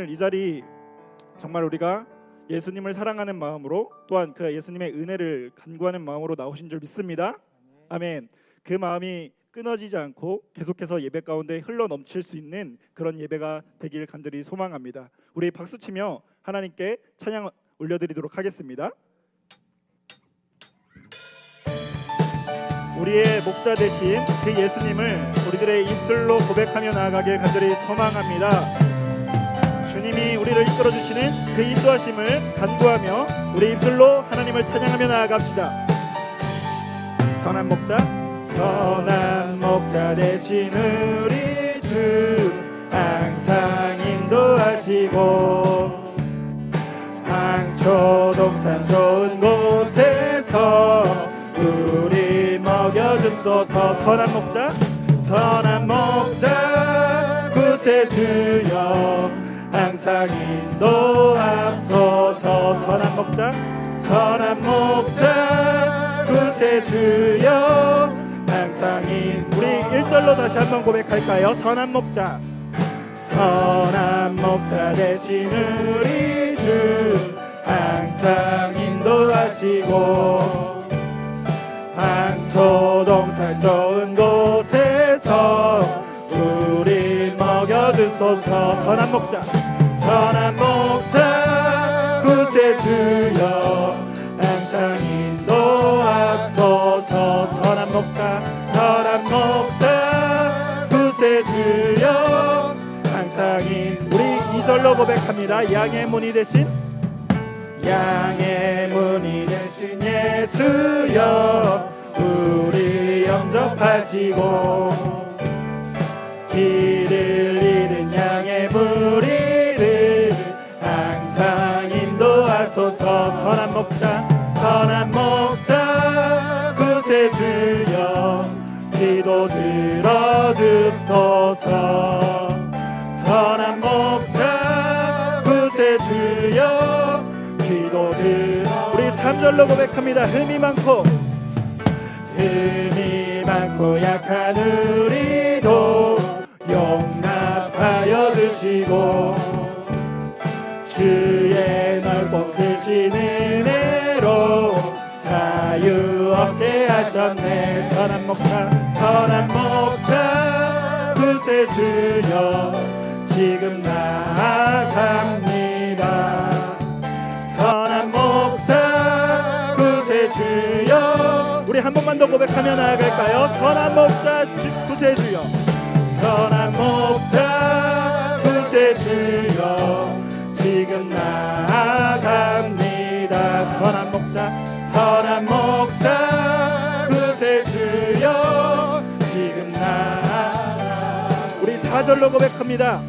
오늘 이 자리 정말 우리가 예수님을 사랑하는 마음으로 또한 그 예수님의 은혜를 간구하는 마음으로 나오신 줄 믿습니다. 아멘. 그 마음이 끊어지지 않고 계속해서 예배 가운데 흘러 넘칠 수 있는 그런 예배가 되길 간절히 소망합니다. 우리 박수치며 하나님께 찬양 올려드리도록 하겠습니다. 우리의 목자 되신 그 예수님을 우리들의 입술로 고백하며 나아가길 간절히 소망합니다. 주님이 우리를 이끌어 주시는 그 인도하심을 간구하며 우리 입술로 하나님을 찬양하며 나아갑시다. 선한 목자 되신 우리 주 항상 인도하시고 방초동산 좋은 곳에서 우리 먹여줍소서. 선한 목자 구세주여 항상 인도하소서. 선한 목자 구세주여 항상 우리 1절로 다시 한번 고백할까요? 선한 목자 되신 우리 주 항상 인도하시고 방초동산 좋은 곳에서 우리 먹여주소서. 선한 목자 구세주여 항상 인도하소서. 선한 목자 구세주여 항상 우리 2절로 고백합니다. 양의 문이 되신 예수여 우리 영접하시고 길을 잃은 양의 무리를 항상 인도하소서. 선한 목자 구세주여 기도 들어줍소서. 선한 목자 구세주여 기도 우리 3절로 고백합니다. 흠이 많고 약한 우리도 용납하여 주시고 주의 넓고 크신 은혜로 자유 얻게 하셨네. 선한 목자 구세주여 지금 나아갑니다. 선한 목자 구세주여 우리 한 번만 더 고백하며 나아갈까요? 선한 목자 구세주여 선한 목자 구세주여 지금 나아갑니다. 선한 목자 구세주여 지금 우리 4절로 고백합니다.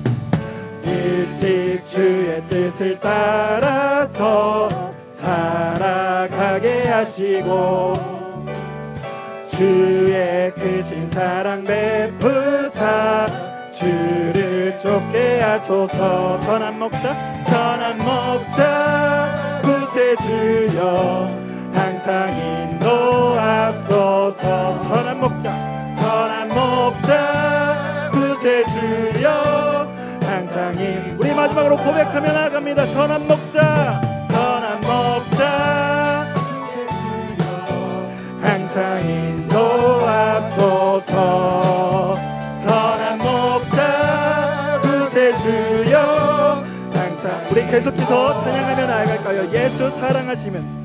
일찍 주의 뜻을 따라서 살아가게 하시고 주의 크신 사랑 베푸사 주를 쫓게 하소서. 선한 목자 구세주여 항상 인도하소서. 선한 목자 구세주여 항상 우리 마지막으로 고백하며 나아갑니다. 선한 목자 항상 인도하소서. 선한 목자 구세주여 항상 우리 계속해서 찬양하며 나아갈까요? 예수 사랑하심은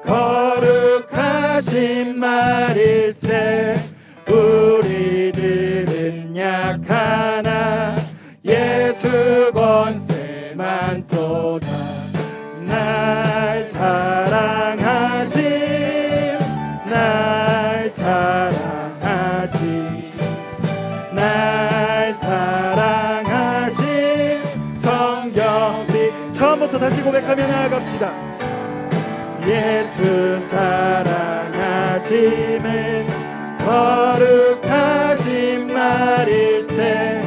거룩하신 말일세. 우리들은 약하나 예수 권세 많도다. 날 사랑하신 성경 우리 처음부터 다시 고백하며 나아갑시다. 예수 사랑하심은 거룩하신 말일세.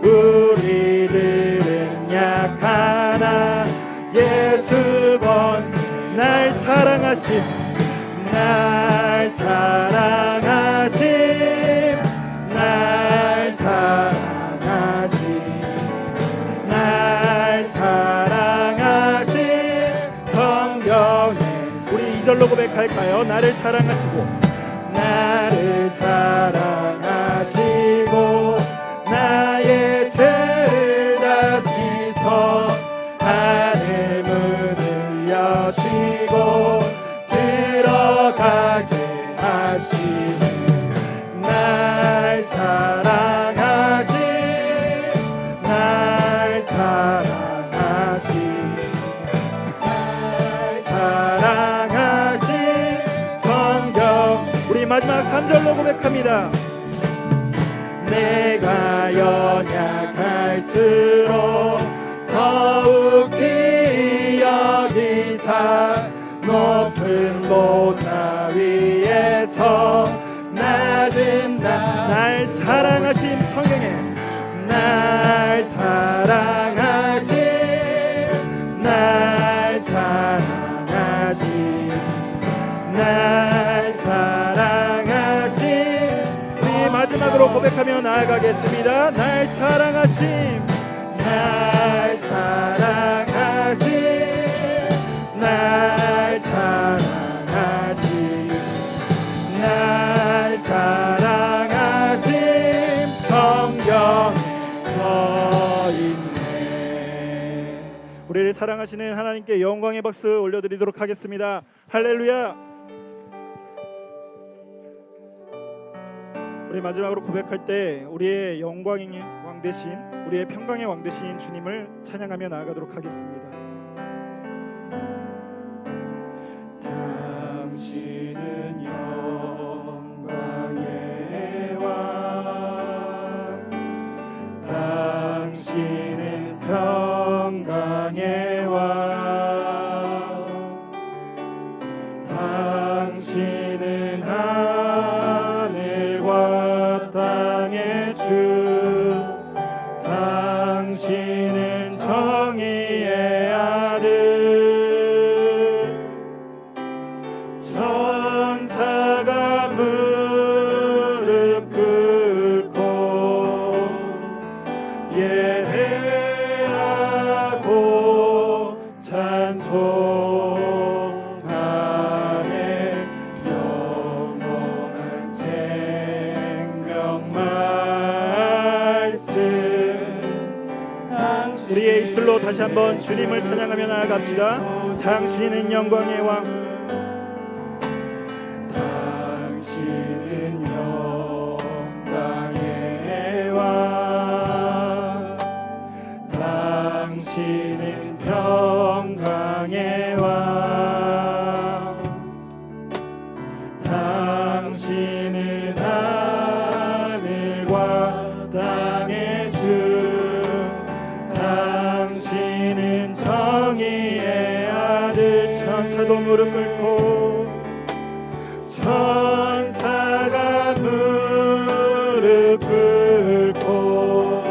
우리들은 약하나 예수 권세 날 사랑하심 날 고백할까요? 나를 사랑하시고 나를 사랑하시고 나의 죄를 다 씻어 하늘 문을 여시고 들어가게 하시는 날 사랑하신 날 사랑하신 날 사랑하신 성경 우리 마지막 3절로 고백합니다. 내가 연약할수록 더욱히 여기사 높은 보좌 위에서 낮은 날 사랑하심 성경에 날 사랑하심 날 사랑하심 날 사랑하심 우리 마지막으로 고백하며 나아가겠습니다. 날 사랑하심 날 사랑하심 날 사랑하심 날 사랑하심 성경에 써있네. 우리를 사랑하시는 하나님께 영광의 박수 올려드리도록 하겠습니다. 할렐루야. 우리 마지막으로 고백할 때 우리의 영광의 왕 대신 우리의 평강의 왕 대신 주님을 찬양하며 나아가도록 하겠습니다. 당신은 영광의 왕 당신은 평강의 왕 당신은 하늘과 땅의 주 당신은 정의의 아들 천사가 무릎 꿇고 예배하고 찬송하네 영원한 생명 말씀 우리의 입술로 다시 한번 주님을 찬양하며 나아갑시다. 당신은 영광의 왕 당신은 영광의 왕 당신은 평강의 왕 당신은 하늘과 땅의 주 당신은 정의의 아들 천사도 무릎 꿇고 천사가 무릎 꿇고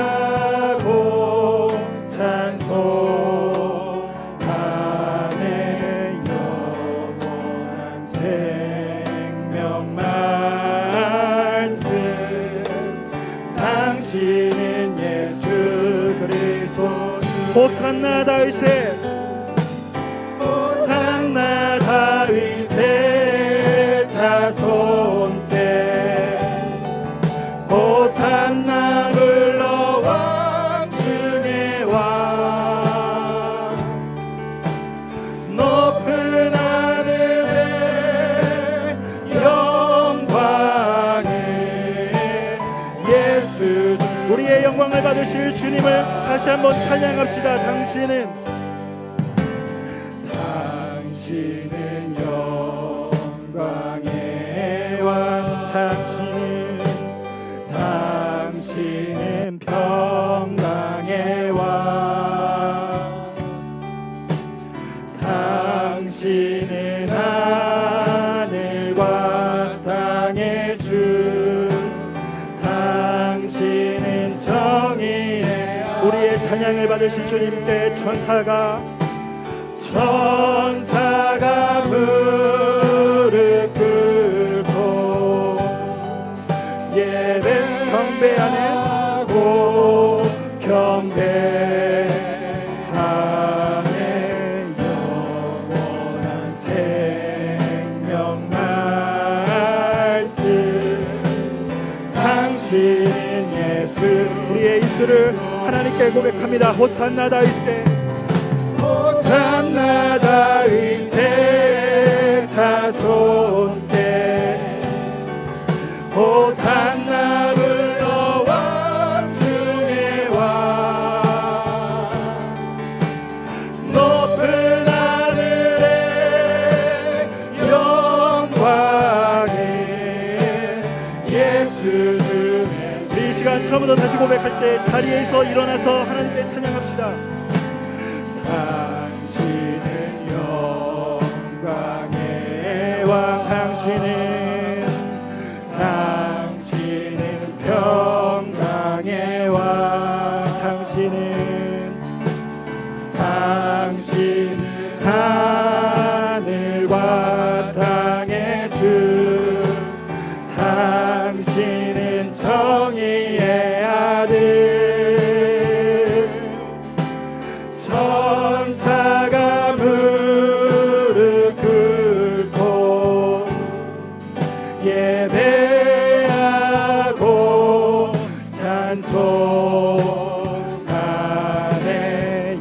예배하고 찬송하네 영원한 생명 말씀 당신은 예수 그리스도 호산나 다윗의 호산나 다윗의 자손 때 호산나 불러 왕 중의 왕 높은 하늘의 영광은 예수 우리의 영광을 받으실 주님을 다시 한번 찬양합시다. 당신은 영광의 왕 당신은 평강의 왕 당신은 하늘과 땅의 주 당신은 정의의 우리의 찬양을 받으실 주님께 천사가 무릎 꿇고 예배 경배하네 당신은 예수. 우리의 입술을 하나님께 고백합니다. 호산나 다윗께, 호산나 다윗의 자손께, 호산나 불러 왕 중의 왕. 높은 하늘에 영광에 예수 주. 이 시간 처음부터 다시 고백할 때 자리에서 일어나서 하나님께 찬양합시다. 당신은 영광의 왕, 당신은 평강의 왕, 당신 하늘과 땅의 주, 당신은 정의의 아들. 천사가 무릎 꿇고 예배하고 찬송하네.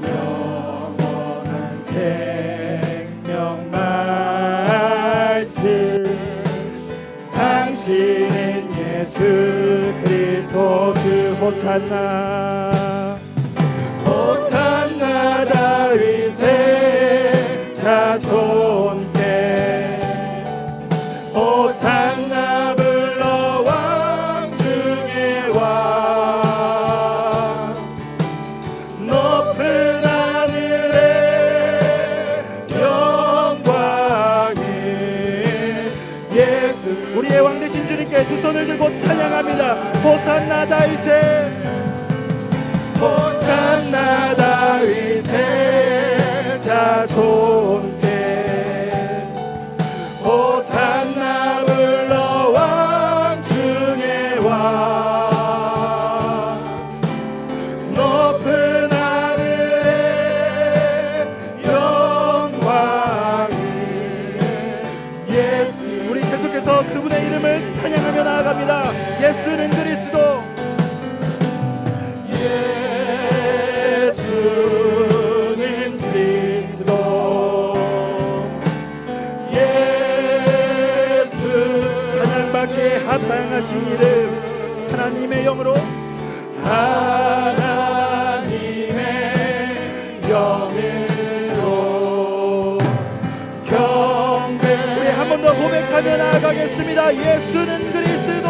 영원한 생명 말씀. 당신은 예수 그리스도 주. 호산나, 호산나 다윗의 자손께, 호산나 불러 왕 중의 왕. 높은 하늘에 영광에 예수. 우리의 왕 되신 주님께 두 손을 들고 찬양합니다. 호산나 다윗의, 호산나 다윗의 자손께, 호산나 불러 왕 중의 왕. 높은 하늘에 영광에 예수. 우리 계속해서 그분의 이름을 찬양하며 나아갑니다. 예수는 그리스도, 예수는 그리스도, 예수 찬양받기에 합당하신 이름. 하나님의 영으로, 하나님의 영으로 경배. 우리 한 번 더 고백하며 나아가겠습니다. 예수는 그리스도,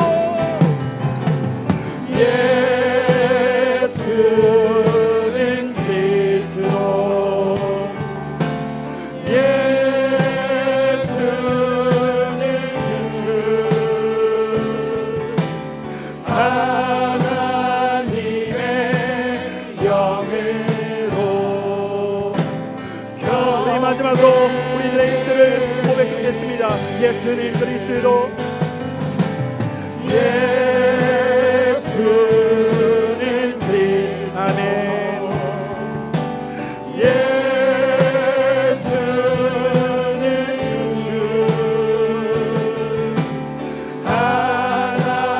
예수는 그리스도, 예수는 주, 하나님의 영으로 우리 마지막으로 우리들의 입술을 고백하겠습니다. 예수는 그리스도, 예수는 그리스도. 아멘. 예수는 주,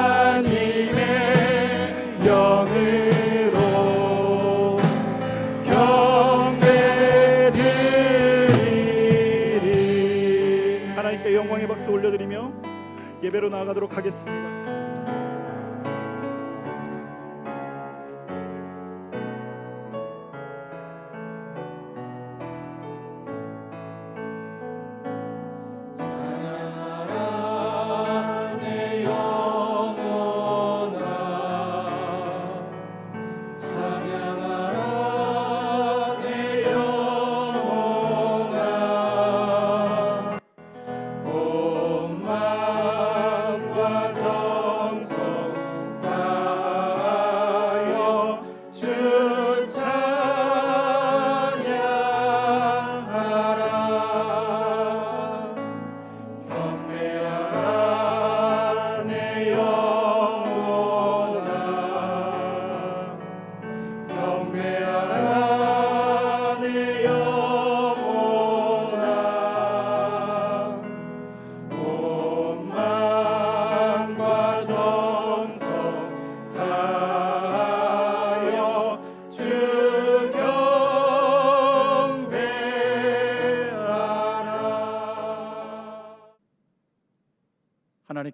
하나님의 영으로 경배드리리. 하나님께 영광의 박수 올려드리며 예배로 나아가도록 하겠습니다. 온 마음과 정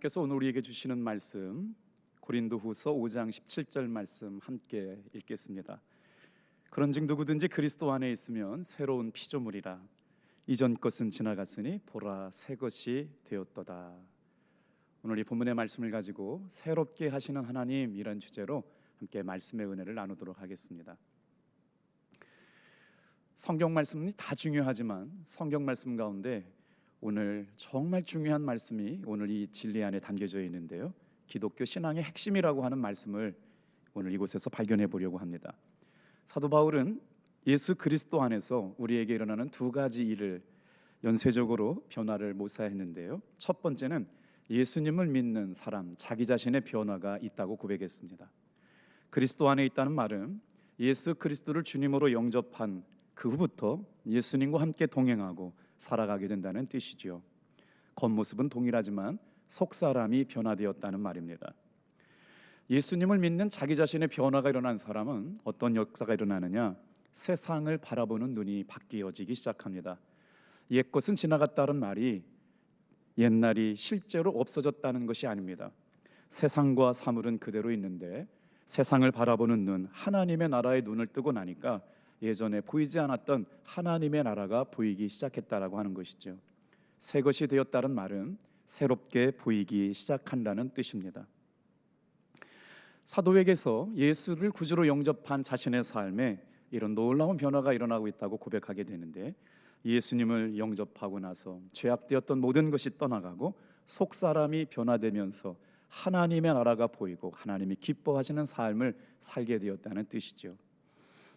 하나님께서 오늘 우리에게 주시는 말씀, 고린도후서 5장 17절 말씀 함께 읽겠습니다. 그런즉 누구든지 그리스도 안에 있으면 새로운 피조물이라. 이전 것은 지나갔으니 보라 새 것이 되었도다. 오늘 이 본문의 말씀을 가지고 새롭게 하시는 하나님, 이런 주제로 함께 말씀의 은혜를 나누도록 하겠습니다. 성경 말씀이 다 중요하지만 성경 말씀 가운데 오늘 정말 중요한 말씀이 오늘 이 진리 안에 담겨져 있는데요, 기독교 신앙의 핵심이라고 하는 말씀을 오늘 이곳에서 발견해 보려고 합니다. 사도 바울은 예수 그리스도 안에서 우리에게 일어나는 두 가지 일을 연쇄적으로 변화를 모사했는데요, 첫 번째는 예수님을 믿는 사람 자기 자신의 변화가 있다고 고백했습니다. 그리스도 안에 있다는 말은 예수 그리스도를 주님으로 영접한 그 후부터 예수님과 함께 동행하고 살아가게 된다는 뜻이죠. 겉모습은 동일하지만 속사람이 변화되었다는 말입니다. 예수님을 믿는 자기 자신의 변화가 일어난 사람은 어떤 역사가 일어나느냐, 세상을 바라보는 눈이 바뀌어지기 시작합니다. 옛것은 지나갔다는 말이 옛날이 실제로 없어졌다는 것이 아닙니다. 세상과 사물은 그대로 있는데 세상을 바라보는 눈, 하나님의 나라의 눈을 뜨고 나니까 예전에 보이지 않았던 하나님의 나라가 보이기 시작했다라고 하는 것이죠. 새 것이 되었다는 말은 새롭게 보이기 시작한다는 뜻입니다. 사도에게서 예수를 구주로 영접한 자신의 삶에 이런 놀라운 변화가 일어나고 있다고 고백하게 되는데, 예수님을 영접하고 나서 죄악되었던 모든 것이 떠나가고 속사람이 변화되면서 하나님의 나라가 보이고 하나님이 기뻐하시는 삶을 살게 되었다는 뜻이죠.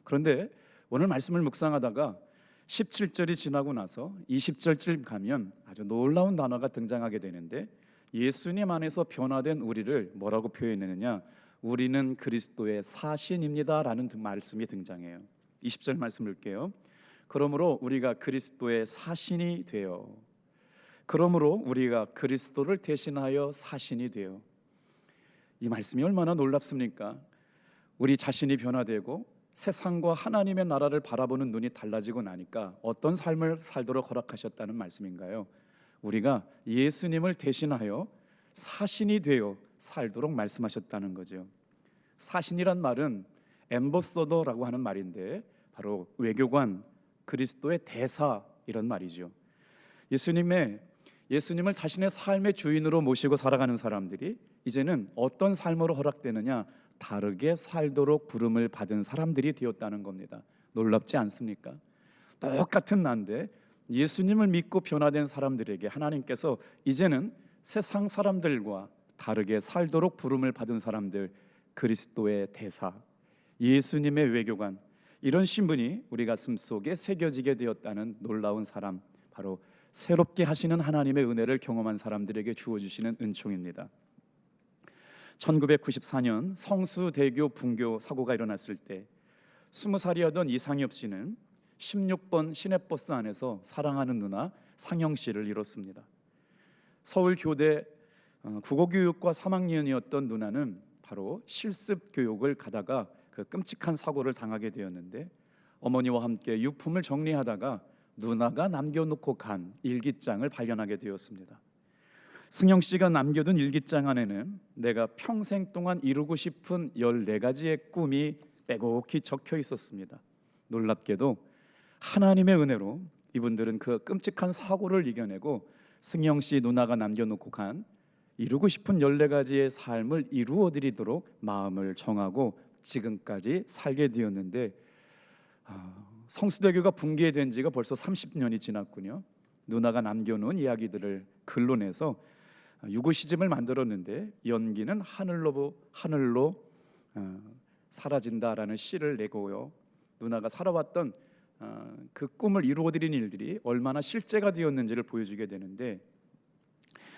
그런데 오늘 말씀을 묵상하다가 17절이 지나고 나서 20절쯤 가면 아주 놀라운 단어가 등장하게 되는데, 예수님 안에서 변화된 우리를 뭐라고 표현했느냐, 우리는 그리스도의 사신입니다 라는 말씀이 등장해요. 20절 말씀 볼게요. 그러므로 우리가 그리스도의 사신이 되어, 그러므로 우리가 그리스도를 대신하여 사신이 되어. 이 말씀이 얼마나 놀랍습니까? 우리 자신이 변화되고 세상과 하나님의 나라를 바라보는 눈이 달라지고 나니까 어떤 삶을 살도록 허락하셨다는 말씀인가요? 우리가 예수님을 대신하여 사신이 되어 살도록 말씀하셨다는 거죠. 사신이란 말은 엠버서더라고 하는 말인데 바로 외교관, 그리스도의 대사, 이런 말이죠. 예수님을 자신의 삶의 주인으로 모시고 살아가는 사람들이 이제는 어떤 삶으로 허락되느냐, 다르게 살도록 부름을 받은 사람들이 되었다는 겁니다. 놀랍지 않습니까? 똑같은 난데 예수님을 믿고 변화된 사람들에게 하나님께서 이제는 세상 사람들과 다르게 살도록 부름을 받은 사람들, 그리스도의 대사, 예수님의 외교관, 이런 신분이 우리 가슴 속에 새겨지게 되었다는 놀라운 사람, 바로 새롭게 하시는 하나님의 은혜를 경험한 사람들에게 주어주시는 은총입니다. 1994년 성수대교 붕교 사고가 일어났을 때 20살이었던 이상엽 씨는 16번 시내버스 안에서 사랑하는 누나 상영 씨를 잃었습니다. 서울교대 국어교육과 3학년이었던 누나는 바로 실습 교육을 가다가 그 끔찍한 사고를 당하게 되었는데, 어머니와 함께 유품을 정리하다가 누나가 남겨놓고 간 일기장을 발견하게 되었습니다. 승영 씨가 남겨둔 일기장 안에는 내가 평생 동안 이루고 싶은 14가지의 꿈이 빼곡히 적혀 있었습니다. 놀랍게도 하나님의 은혜로 이분들은 그 끔찍한 사고를 이겨내고 승영 씨 누나가 남겨놓고 간 이루고 싶은 14가지의 삶을 이루어드리도록 마음을 정하고 지금까지 살게 되었는데, 성수대교가 붕괴된 지가 벌써 30년이 지났군요. 누나가 남겨놓은 이야기들을 글로 내서 유고시즘을 만들었는데, 연기는 하늘로 사라진다라는 시를 내고요, 누나가 살아왔던 그 꿈을 이루어드린 일들이 얼마나 실제가 되었는지를 보여주게 되는데,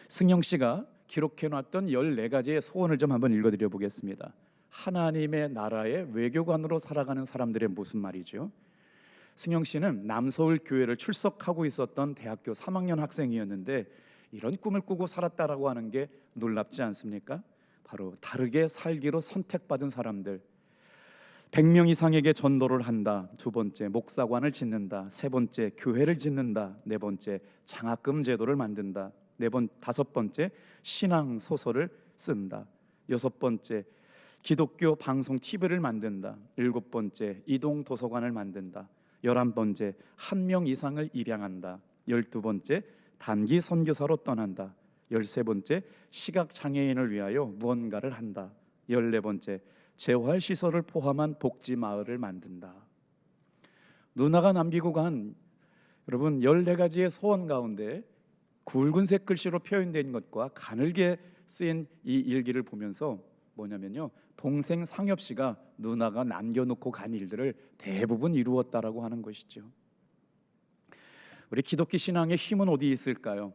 승영 씨가 기록해놨던 14가지의 소원을 좀 한번 읽어드려 보겠습니다. 하나님의 나라의 외교관으로 살아가는 사람들의 모습 말이죠. 승영 씨는 남서울 교회를 출석하고 있었던 대학교 3학년 학생이었는데 이런 꿈을 꾸고 살았다라고 하는 게 놀랍지 않습니까? 바로 다르게 살기로 선택받은 사람들, 100명 이상에게 전도를 한다. 두 번째, 목사관을 짓는다. 세 번째, 교회를 짓는다. 네 번째, 장학금 제도를 만든다. 다섯 번째, 신앙 소설을 쓴다. 여섯 번째, 기독교 방송 TV를 만든다. 일곱 번째, 이동 도서관을 만든다. 11번째, 1명 이상을 입양한다. 12번째, 단기 선교사로 떠난다. 13번째, 시각장애인을 위하여 무언가를 한다. 14번째, 재활시설을 포함한 복지마을을 만든다. 누나가 남기고 간 여러분 14가지의 소원 가운데 굵은색 글씨로 표현된 것과 가늘게 쓰인 이 일기를 보면서 뭐냐면요, 동생 상엽 씨가 누나가 남겨놓고 간 일들을 대부분 이루었다라고 하는 것이죠. 우리 기독교 신앙의 힘은 어디 있을까요?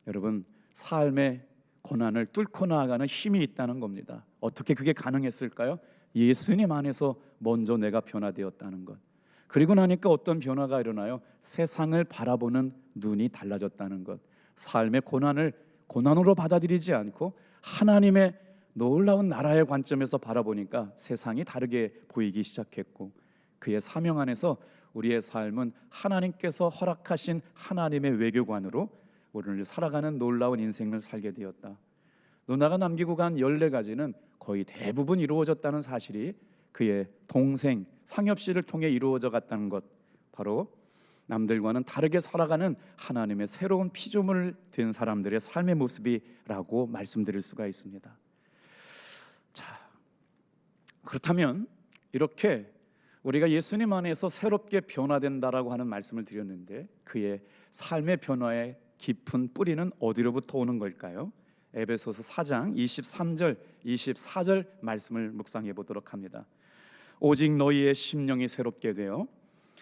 여러분, 삶의 고난을 뚫고 나아가는 힘이 있다는 겁니다. 어떻게 그게 가능했을까요? 예수님 안에서 먼저 내가 변화되었다는 것. 그리고 나니까 어떤 변화가 일어나요? 세상을 바라보는 눈이 달라졌다는 것. 삶의 고난을 고난으로 받아들이지 않고 하나님의 놀라운 나라의 관점에서 바라보니까 세상이 다르게 보이기 시작했고, 그의 사명 안에서 우리의 삶은 하나님께서 허락하신 하나님의 외교관으로 우리를 살아가는 놀라운 인생을 살게 되었다. 누나가 남기고 간 14가지는 거의 대부분 이루어졌다는 사실이 그의 동생 상엽 씨를 통해 이루어져 갔다는 것, 바로 남들과는 다르게 살아가는 하나님의 새로운 피조물 된 사람들의 삶의 모습이라고 말씀드릴 수가 있습니다. 자, 그렇다면 이렇게 우리가 예수님 안에서 새롭게 변화된다라고 하는 말씀을 드렸는데, 그의 삶의 변화의 깊은 뿌리는 어디로부터 오는 걸까요? 에베소서 4장 23절 24절 말씀을 묵상해 보도록 합니다. 오직 너희의 심령이 새롭게 되어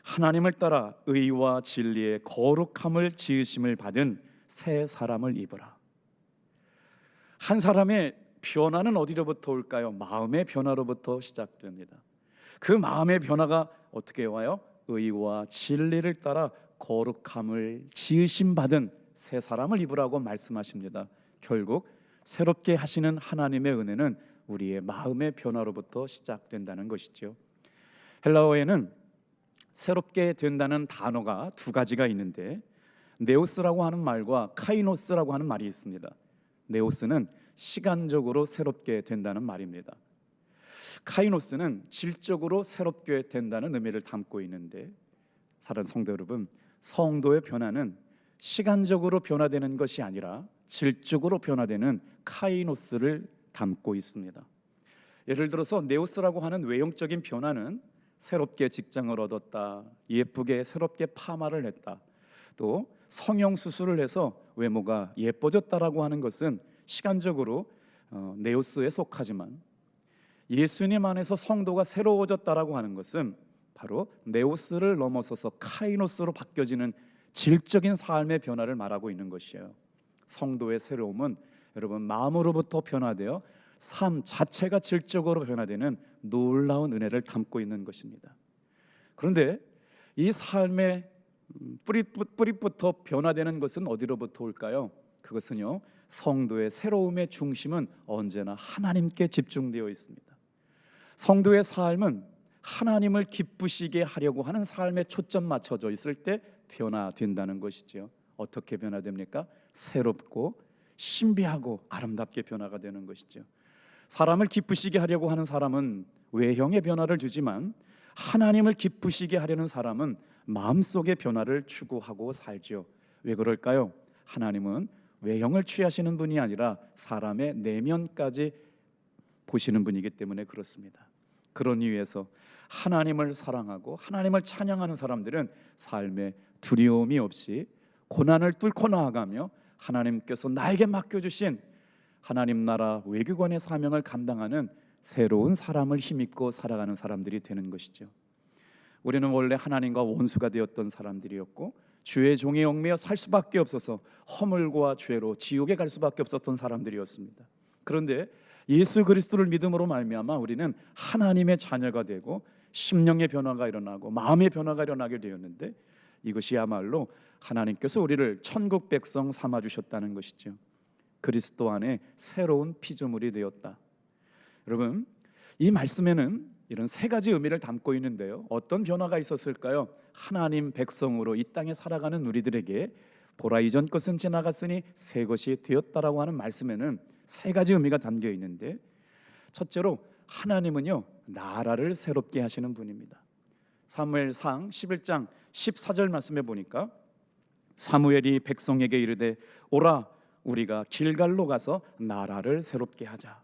하나님을 따라 의와 진리의 거룩함을 지으심을 받은 새 사람을 입으라. 한 사람의 변화는 어디로부터 올까요? 마음의 변화로부터 시작됩니다. 그 마음의 변화가 어떻게 와요? 의와 진리를 따라 거룩함을 지으심 받은 새 사람을 입으라고 말씀하십니다. 결국 새롭게 하시는 하나님의 은혜는 우리의 마음의 변화로부터 시작된다는 것이죠. 헬라어에는 새롭게 된다는 단어가 두 가지가 있는데, 네오스라고 하는 말과 카이노스라고 하는 말이 있습니다. 네오스는 시간적으로 새롭게 된다는 말입니다. 카이노스는 질적으로 새롭게 된다는 의미를 담고 있는데, 사랑하는 성도 여러분, 성도의 변화는 시간적으로 변화되는 것이 아니라 질적으로 변화되는 카이노스를 담고 있습니다. 예를 들어서 네오스라고 하는 외형적인 변화는 새롭게 직장을 얻었다, 예쁘게 새롭게 파마를 했다, 또 성형 수술을 해서 외모가 예뻐졌다라고 하는 것은 시간적으로 네오스에 속하지만, 예수님 안에서 성도가 새로워졌다라고 하는 것은 바로 네오스를 넘어서서 카이노스로 바뀌어지는 질적인 삶의 변화를 말하고 있는 것이에요. 성도의 새로움은 여러분 마음으로부터 변화되어 삶 자체가 질적으로 변화되는 놀라운 은혜를 담고 있는 것입니다. 그런데 이 삶의 뿌리부터 변화되는 것은 어디로부터 올까요? 그것은요, 성도의 새로움의 중심은 언제나 하나님께 집중되어 있습니다. 성도의 삶은 하나님을 기쁘시게 하려고 하는 삶에 초점 맞춰져 있을 때 변화된다는 것이죠. 어떻게 변화됩니까? 새롭고 신비하고 아름답게 변화가 되는 것이죠. 사람을 기쁘시게 하려고 하는 사람은 외형의 변화를 주지만, 하나님을 기쁘시게 하려는 사람은 마음속의 변화를 추구하고 살죠. 왜 그럴까요? 하나님은 외형을 취하시는 분이 아니라 사람의 내면까지 보시는 분이기 때문에 그렇습니다. 그런 이유에서 하나님을 사랑하고 하나님을 찬양하는 사람들은 삶에 두려움이 없이 고난을 뚫고 나아가며 하나님께서 나에게 맡겨주신 하나님 나라 외교관의 사명을 감당하는 새로운 사람을 힘입고 살아가는 사람들이 되는 것이죠. 우리는 원래 하나님과 원수가 되었던 사람들이었고, 주의 종에 얽매여 살 수밖에 없어서 허물과 죄로 지옥에 갈 수밖에 없었던 사람들이었습니다. 그런데 예수 그리스도를 믿음으로 말미암아 우리는 하나님의 자녀가 되고 심령의 변화가 일어나고 마음의 변화가 일어나게 되었는데, 이것이야말로 하나님께서 우리를 천국 백성 삼아 주셨다는 것이죠. 그리스도 안에 새로운 피조물이 되었다. 여러분, 이 말씀에는 이런 세 가지 의미를 담고 있는데요, 어떤 변화가 있었을까요? 하나님 백성으로 이 땅에 살아가는 우리들에게 보라 이전 것은 지나갔으니 새 것이 되었다라고 하는 말씀에는 세 가지 의미가 담겨 있는데, 첫째로 하나님은요 나라를 새롭게 하시는 분입니다. 사무엘상 11장 14절 말씀에 보니까 사무엘이 백성에게 이르되 오라 우리가 길갈로 가서 나라를 새롭게 하자.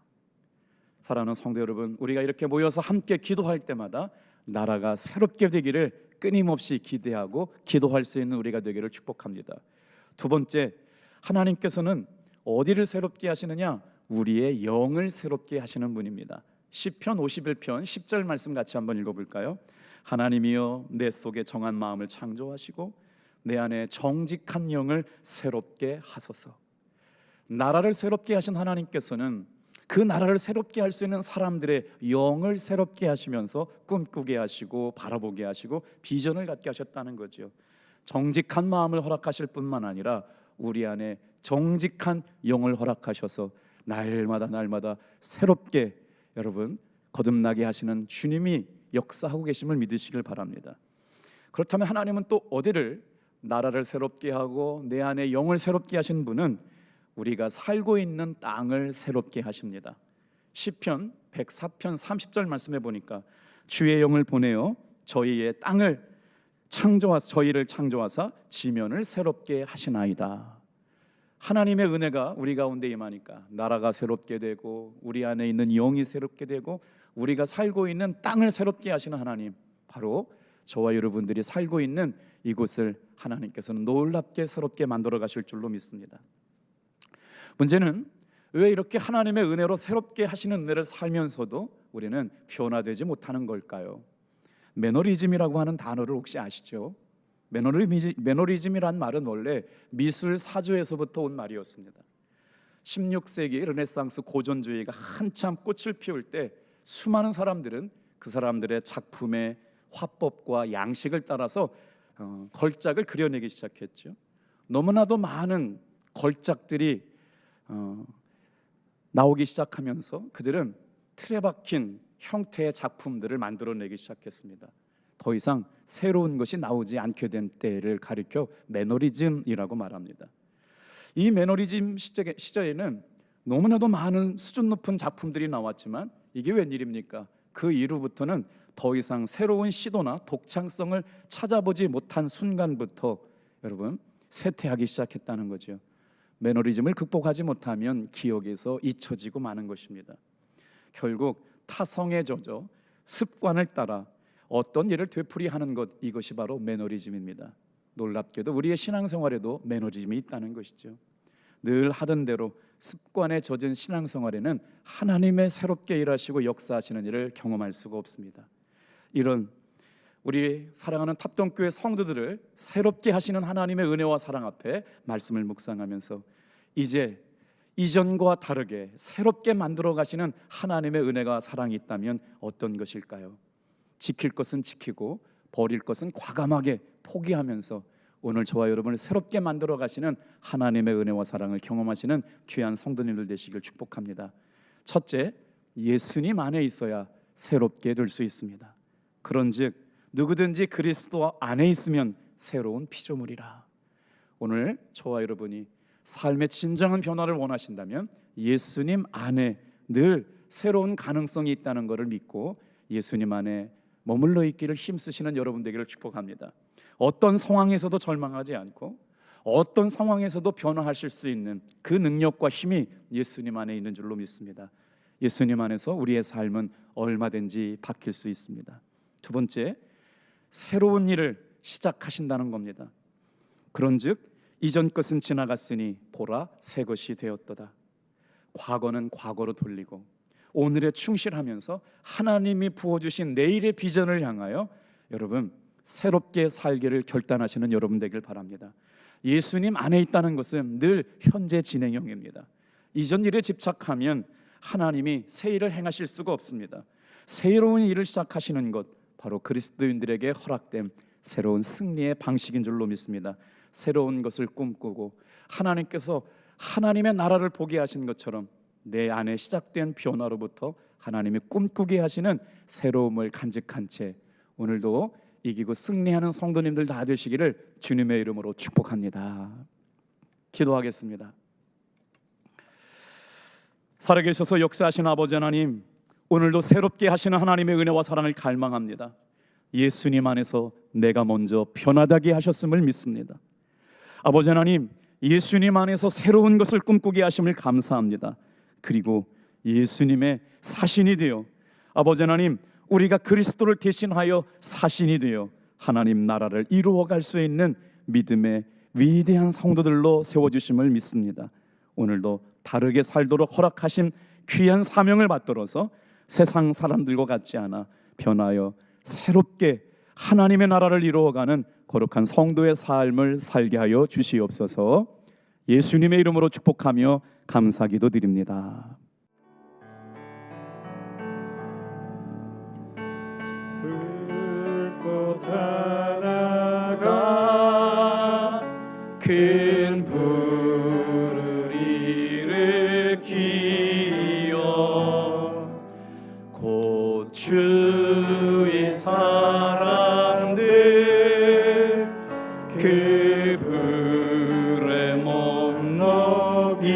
사랑하는 성도 여러분, 우리가 이렇게 모여서 함께 기도할 때마다 나라가 새롭게 되기를 끊임없이 기대하고 기도할 수 있는 우리가 되기를 축복합니다. 두 번째, 하나님께서는 어디를 새롭게 하시느냐? 우리의 영을 새롭게 하시는 분입니다. 시편 51편 10절 말씀 같이 한번 읽어볼까요? 하나님이여 내 속에 정한 마음을 창조하시고 내 안에 정직한 영을 새롭게 하소서. 나라를 새롭게 하신 하나님께서는 그 나라를 새롭게 할 수 있는 사람들의 영을 새롭게 하시면서 꿈꾸게 하시고 바라보게 하시고 비전을 갖게 하셨다는 거죠. 정직한 마음을 허락하실 뿐만 아니라 우리 안에 정직한 영을 허락하셔서 날마다 새롭게 여러분 거듭나게 하시는 주님이 역사하고 계심을 믿으시길 바랍니다. 그렇다면 하나님은 또 어디를 나라를 새롭게 하고 내 안에 영을 새롭게 하신 분은 우리가 살고 있는 땅을 새롭게 하십니다. 시편 104편 30절 말씀해 보니까 주의 영을 보내어 저희의 땅을 저희를 창조하사 지면을 새롭게 하시나이다. 하나님의 은혜가 우리 가운데 임하니까 나라가 새롭게 되고 우리 안에 있는 영이 새롭게 되고 우리가 살고 있는 땅을 새롭게 하시는 하나님, 바로 저와 여러분들이 살고 있는 이곳을 하나님께서는 놀랍게 새롭게 만들어 가실 줄로 믿습니다. 문제는 왜 이렇게 하나님의 은혜로 새롭게 하시는 은혜를 살면서도 우리는 변화되지 못하는 걸까요? 매너리즘이라고 하는 단어를 혹시 아시죠? 매너리즘이란 말은 원래 미술 사조에서부터 온 말이었습니다. 16세기 르네상스 고전주의가 한참 꽃을 피울 때 수많은 사람들은 그 사람들의 작품의 화법과 양식을 따라서 걸작을 그려내기 시작했죠. 너무나도 많은 걸작들이 나오기 시작하면서 그들은 틀에 박힌 형태의 작품들을 만들어내기 시작했습니다. 더 이상 새로운 것이 나오지 않게 된 때를 가리켜 매너리즘이라고 말합니다. 이 매너리즘 시절에는 너무나도 많은 수준 높은 작품들이 나왔지만 이게 웬일입니까? 그 이후부터는 더 이상 새로운 시도나 독창성을 찾아보지 못한 순간부터 여러분 쇠퇴하기 시작했다는 거죠. 매너리즘을 극복하지 못하면 기억에서 잊혀지고 마는 것입니다. 결국 타성에 젖어 습관을 따라 어떤 일을 되풀이하는 것, 이것이 바로 매너리즘입니다. 놀랍게도 우리의 신앙생활에도 매너리즘이 있다는 것이죠. 늘 하던 대로 습관에 젖은 신앙생활에는 하나님의 새롭게 일하시고 역사하시는 일을 경험할 수가 없습니다. 이런 우리 사랑하는 탑동교회 성도들을 새롭게 하시는 하나님의 은혜와 사랑 앞에 말씀을 묵상하면서 이제 이전과 다르게 새롭게 만들어 가시는 하나님의 은혜가 사랑이 있다면 어떤 것일까요? 지킬 것은 지키고 버릴 것은 과감하게 포기하면서 오늘 저와 여러분을 새롭게 만들어 가시는 하나님의 은혜와 사랑을 경험하시는 귀한 성도님들 되시길 축복합니다. 첫째, 예수님 안에 있어야 새롭게 될 수 있습니다. 그런즉 누구든지 그리스도 안에 있으면 새로운 피조물이라. 오늘 저와 여러분이 삶의 진정한 변화를 원하신다면 예수님 안에 늘 새로운 가능성이 있다는 것을 믿고 예수님 안에 머물러 있기를 힘쓰시는 여러분 되기를 축복합니다. 어떤 상황에서도 절망하지 않고 어떤 상황에서도 변화하실 수 있는 그 능력과 힘이 예수님 안에 있는 줄로 믿습니다. 예수님 안에서 우리의 삶은 얼마든지 바뀔 수 있습니다. 두 번째, 새로운 일을 시작하신다는 겁니다. 그런즉 이전 것은 지나갔으니 보라 새 것이 되었도다. 과거는 과거로 돌리고 오늘에 충실하면서 하나님이 부어주신 내일의 비전을 향하여 여러분 새롭게 살기를 결단하시는 여러분 되길 바랍니다. 예수님 안에 있다는 것은 늘 현재 진행형입니다. 이전 일에 집착하면 하나님이 새 일을 행하실 수가 없습니다. 새로운 일을 시작하시는 것, 바로 그리스도인들에게 허락된 새로운 승리의 방식인 줄로 믿습니다. 새로운 것을 꿈꾸고 하나님께서 하나님의 나라를 보게 하신 것처럼 내 안에 시작된 변화로부터 하나님이 꿈꾸게 하시는 새로움을 간직한 채 오늘도 이기고 승리하는 성도님들 다 되시기를 주님의 이름으로 축복합니다. 기도하겠습니다. 살아계셔서 역사하신 아버지 하나님, 오늘도 새롭게 하시는 하나님의 은혜와 사랑을 갈망합니다. 예수님 안에서 내가 먼저 변화되게 하셨음을 믿습니다. 아버지 하나님, 예수님 안에서 새로운 것을 꿈꾸게 하심을 감사합니다. 그리고 예수님의 사신이 되어 아버지 하나님, 우리가 그리스도를 대신하여 사신이 되어 하나님 나라를 이루어갈 수 있는 믿음의 위대한 성도들로 세워주심을 믿습니다. 오늘도 다르게 살도록 허락하신 귀한 사명을 받들어서 세상 사람들과 같지 않아 변하여 새롭게 하나님의 나라를 이루어가는 거룩한 성도의 삶을 살게 하여 주시옵소서. 예수님의 이름으로 축복하며 감사기도 드립니다. 불꽃 하나가 큰 불을 일으키어 곧 주의 사람들 그 불에 몸 녹이듯이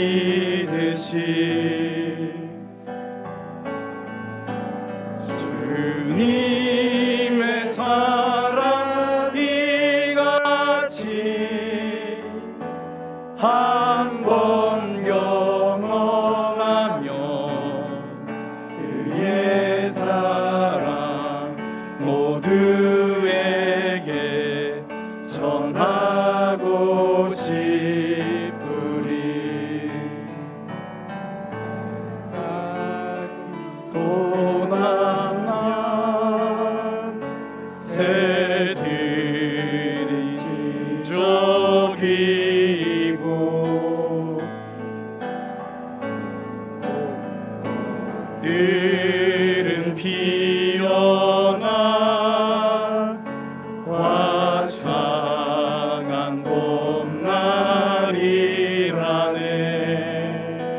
주님의 사랑이 같이 한 번 경험하면 그의 사랑 모두에게 전하고 싶으리. 도난한 새들이 찢어기고 들은 피어나 화창한 봄날이라네.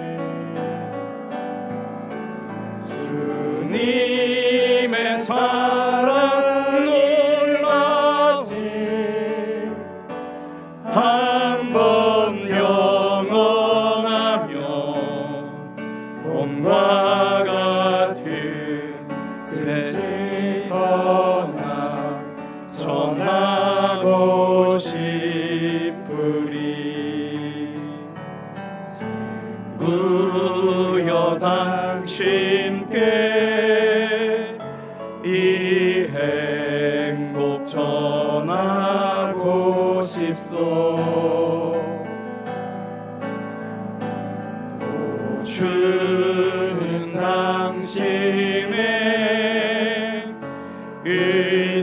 주님의 사랑 놀라지 한 번 경험하면 봄과 같은 새 선함 전하고 싶으리. 부여 당신께 이 행복 전하고 싶소. 주는 당신의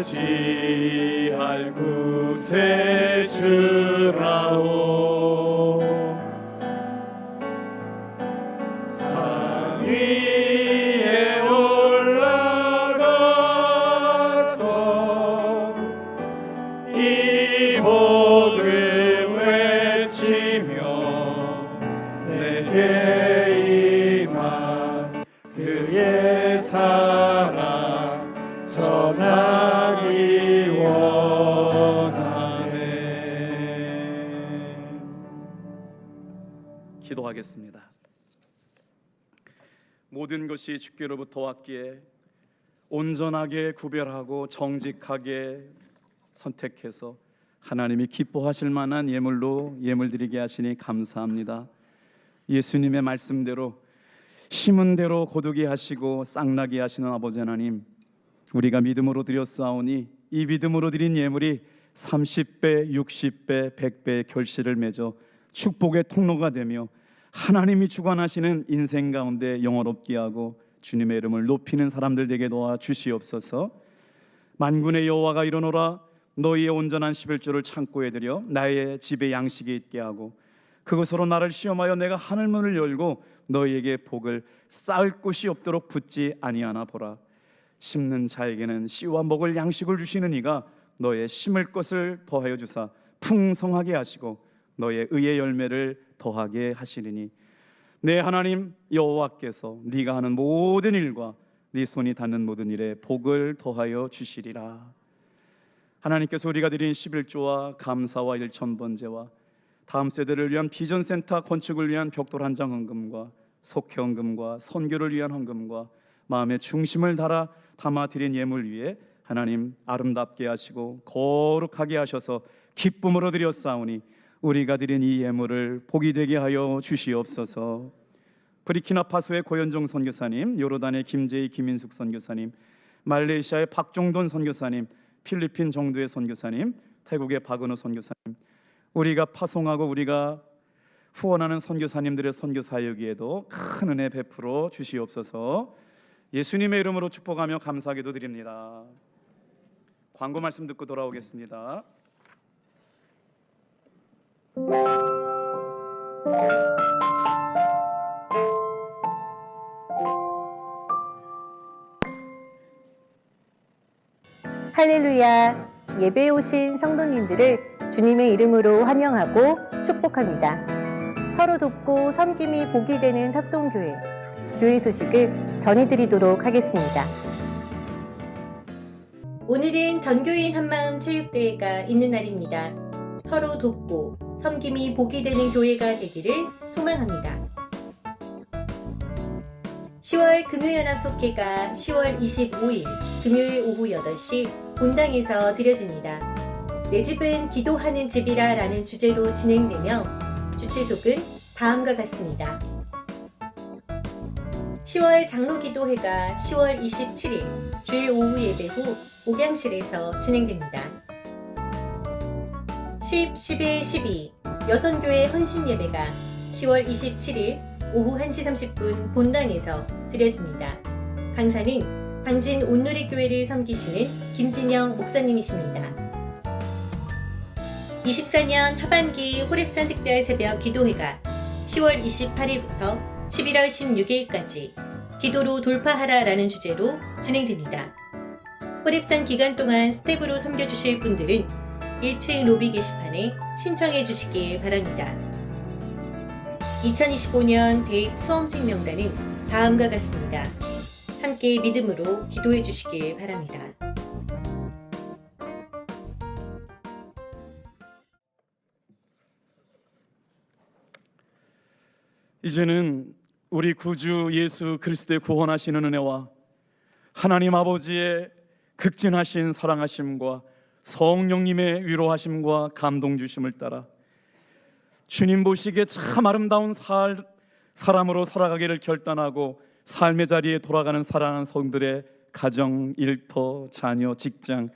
의지할 구세주라오. 산 위에 올라가서 이 복을 외치며 내게 임한 그의 사랑 전하기 원하네. 기도하겠습니다. 모든 것이 주께로부터 왔기에 온전하게 구별하고 정직하게 선택해서 하나님이 기뻐하실 만한 예물로 예물드리게 하시니 감사합니다. 예수님의 말씀대로 심은 대로 거두게 하시고 싹나게 하시는 아버지 하나님, 우리가 믿음으로 드렸사오니 이 믿음으로 드린 예물이 30배, 60배, 100배의 결실을 맺어 축복의 통로가 되며 하나님이 주관하시는 인생 가운데 영원롭게 하고 주님의 이름을 높이는 사람들 되게 도와 주시옵소서. 만군의 여호와가 이르노라, 너희의 온전한 11조를 창고에 들여 나의 집에 양식이 있게 하고 그것으로 나를 시험하여 내가 하늘문을 열고 너희에게 복을 쌓을 곳이 없도록 붙지 아니하나 보라. 심는 자에게는 씨와 먹을 양식을 주시는 이가 너의 심을 것을 더하여 주사 풍성하게 하시고 너의 의의 열매를 더하게 하시리니 내 하나님 여호와께서 네가 하는 모든 일과 네 손이 닿는 모든 일에 복을 더하여 주시리라. 하나님께서 우리가 드린 11조와 감사와 일천번제와 다음 세대를 위한 비전센터 건축을 위한 벽돌 한 장 헌금과 속회 헌금과 선교를 위한 헌금과 마음의 중심을 담아 드린 예물 위에 하나님 아름답게 하시고 거룩하게 하셔서 기쁨으로 드렸사오니 우리가 드린 이 예물을 복이 되게 하여 주시옵소서. 브리키나파소의 고현종 선교사님, 요르단의 김재희 김인숙 선교사님, 말레이시아의 박종돈 선교사님, 필리핀 정두의 선교사님, 태국의 박은호 선교사님, 우리가 파송하고 우리가 후원하는 선교사님들의 선교 사역에도 큰 은혜 베풀어 주시옵소서. 예수님의 이름으로 축복하며 감사하기도 드립니다. 광고 말씀 듣고 돌아오겠습니다. 할렐루야! 예배에 오신 성도님들을 주님의 이름으로 환영하고 축복합니다. 서로 돕고 섬김이 복이 되는 합동교회, 교회 소식을 전해드리도록 하겠습니다. 오늘은 전교인 한마음 체육대회가 있는 날입니다. 서로 돕고 섬김이 복이 되는 교회가 되기를 소망합니다. 10월 금요연합속회가 10월 25일 금요일 오후 8시 본당에서 드려집니다. 내 집은 기도하는 집이라 라는 주제로 진행되며 주최속은 다음과 같습니다. 10월 장로기도회가 10월 27일 주일 오후 예배 후 옥양실에서 진행됩니다. 10, 11, 12 여선교회 헌신예배가 10월 27일 오후 1시 30분 본당에서 드려집니다. 강사는 당진 온누리교회를 섬기시는 김진영 목사님이십니다. 24년 하반기 호랩산 특별 새벽 기도회가 10월 28일부터 11월 16일까지 기도로 돌파하라 라는 주제로 진행됩니다. 호랩산 기간 동안 스텝으로 섬겨주실 분들은 1층 로비 게시판에 신청해 주시길 바랍니다. 2025년 대입 수험생 명단은 다음과 같습니다. 함께 믿음으로 기도해 주시길 바랍니다. 이제는 우리 구주 예수 그리스도의 구원하시는 은혜와 하나님 아버지의 극진하신 사랑하심과 성령님의 위로하심과 감동 주심을 따라 주님 보시기에 참 아름다운 사람으로 살아가기를 결단하고 삶의 자리에 돌아가는 사랑하는 성들의 가정, 일터, 자녀, 직장,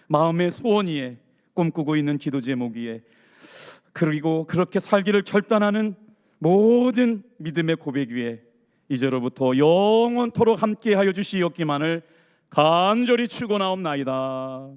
마음의 소원 위에 꿈꾸고 있는 기도 제목 위에 그리고 그렇게 살기를 결단하는 모든 믿음의 고백 위에 이제로부터 영원토록 함께하여 주시옵기만을 간절히 축원하옵나이다.